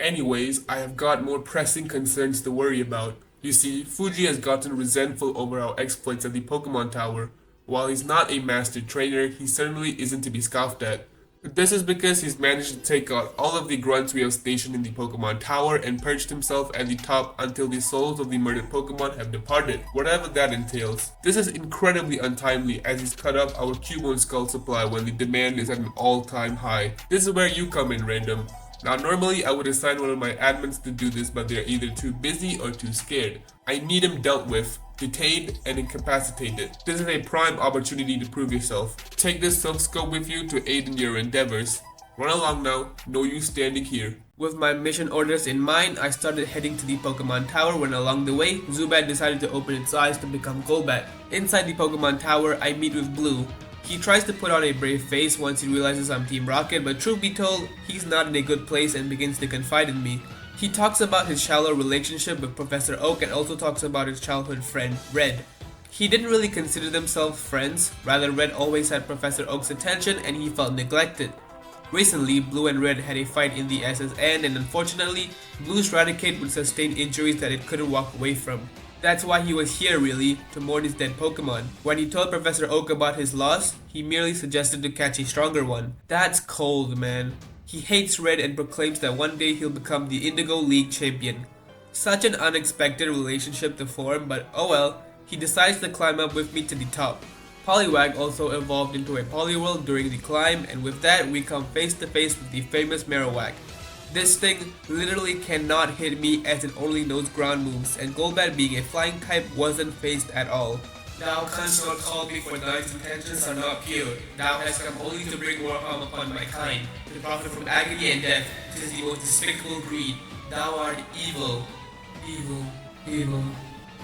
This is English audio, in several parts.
Anyways, I have got more pressing concerns to worry about. You see, Fuji has gotten resentful over our exploits at the Pokemon Tower. While he's not a master trainer, he certainly isn't to be scoffed at. This is because he's managed to take out all of the grunts we have stationed in the Pokemon Tower and perched himself at the top until the souls of the murdered Pokemon have departed, whatever that entails. This is incredibly untimely as he's cut off our cubone skull supply when the demand is at an all-time high. This is where you come in, Random. Now normally I would assign one of my admins to do this, but they're either too busy or too scared. I need him dealt with, detained, and incapacitated. This is a prime opportunity to prove yourself. Take this silk scope with you to aid in your endeavors. Run along now, no use standing here. With my mission orders in mind, I started heading to the Pokemon Tower when along the way, Zubat decided to open its eyes to become Golbat. Inside the Pokemon Tower, I meet with Blue. He tries to put on a brave face once he realizes I'm Team Rocket, but truth be told, he's not in a good place and begins to confide in me. He talks about his shallow relationship with Professor Oak and also talks about his childhood friend, Red. He didn't really consider themselves friends, rather Red always had Professor Oak's attention and he felt neglected. Recently, Blue and Red had a fight in the SSN and unfortunately, Blue's Raticate would sustain injuries that it couldn't walk away from. That's why he was here really, to mourn his dead Pokemon. When he told Professor Oak about his loss, he merely suggested to catch a stronger one. That's cold, man. He hates Red and proclaims that one day he'll become the Indigo League champion. Such an unexpected relationship to form, but oh well, he decides to climb up with me to the top. Poliwag also evolved into a Poliwhirl during the climb, and with that we come face to face with the famous Marowak. This thing literally cannot hit me as it only knows ground moves, and Golbat being a flying type wasn't phased at all. Thou canst not call me for thine intentions are not pure. Thou hast come only to bring more harm upon my kind, to profit from agony and death. 'Tis the most despicable greed. Thou art evil. Evil. Evil.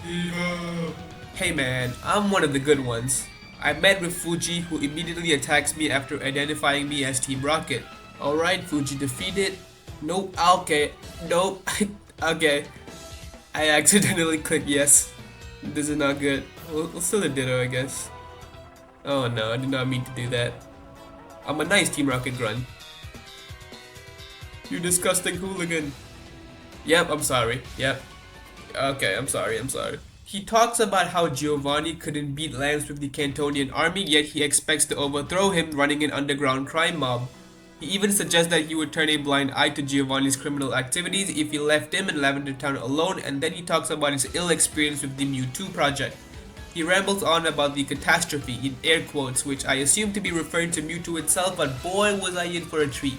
Evil. Hey man, I'm one of the good ones. I met with Fuji, who immediately attacks me after identifying me as Team Rocket. Alright, Fuji defeated. Nope, okay, nope, okay. I accidentally clicked yes. This is not good. We'll still a ditto, I guess. Oh no, I did not mean to do that. I'm a nice Team Rocket grunt. You disgusting hooligan. Yep, I'm sorry, yep. Okay, I'm sorry. He talks about how Giovanni couldn't beat Lance with the Cantonian army, yet he expects to overthrow him running an underground crime mob. He even suggests that he would turn a blind eye to Giovanni's criminal activities if he left him in Lavender Town alone, and then he talks about his ill experience with the Mewtwo project. He rambles on about the catastrophe, in air quotes, which I assume to be referring to Mewtwo itself, but boy was I in for a treat.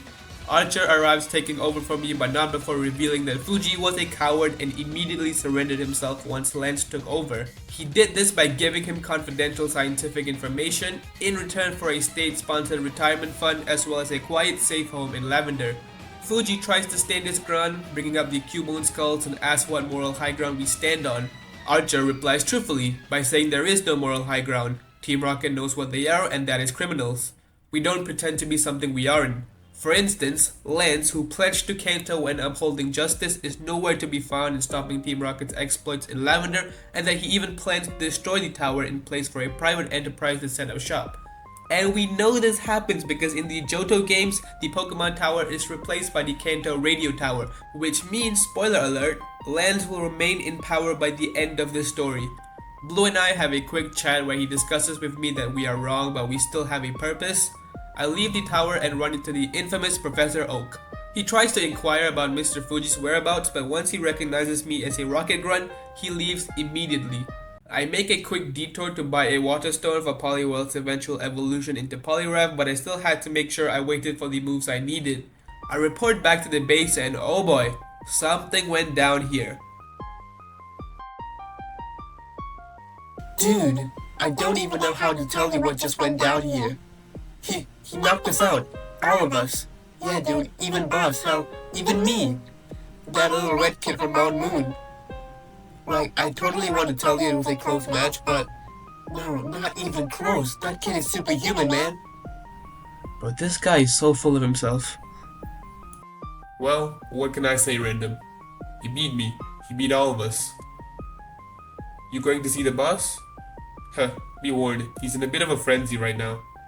Archer arrives taking over from me, but not before revealing that Fuji was a coward and immediately surrendered himself once Lance took over. He did this by giving him confidential scientific information in return for a state-sponsored retirement fund as well as a quiet safe home in Lavender. Fuji tries to stand his ground, bringing up the cubone skulls and asks what moral high ground we stand on. Archer replies truthfully by saying there is no moral high ground. Team Rocket knows what they are, and that is criminals. We don't pretend to be something we aren't. For instance, Lance, who pledged to Kanto when upholding justice, is nowhere to be found in stopping Team Rocket's exploits in Lavender, and that he even plans to destroy the tower in place for a private enterprise to set up shop. And we know this happens because in the Johto games, the Pokemon Tower is replaced by the Kanto Radio Tower, which means, spoiler alert, Lance will remain in power by the end of the story. Blue and I have a quick chat where he discusses with me that we are wrong but we still have a purpose. I leave the tower and run into the infamous Professor Oak. He tries to inquire about Mr. Fuji's whereabouts, but once he recognizes me as a rocket grunt, he leaves immediately. I make a quick detour to buy a water stone for Poliwhirl's eventual evolution into Poliwrath, but I still had to make sure I waited for the moves I needed. I report back to the base and oh boy, something went down here. Dude, I don't even know how to tell you what just went down here. He knocked us out. All of us. Yeah, dude, even Boss, hell, even me. That little red kid from Mount Moon. Like, I totally want to tell you it was a close match, but no, not even close. That kid is superhuman, man. But this guy is so full of himself. Well, what can I say, Random? He beat me. He beat all of us. You going to see the boss? Huh, be warned, he's in a bit of a frenzy right now.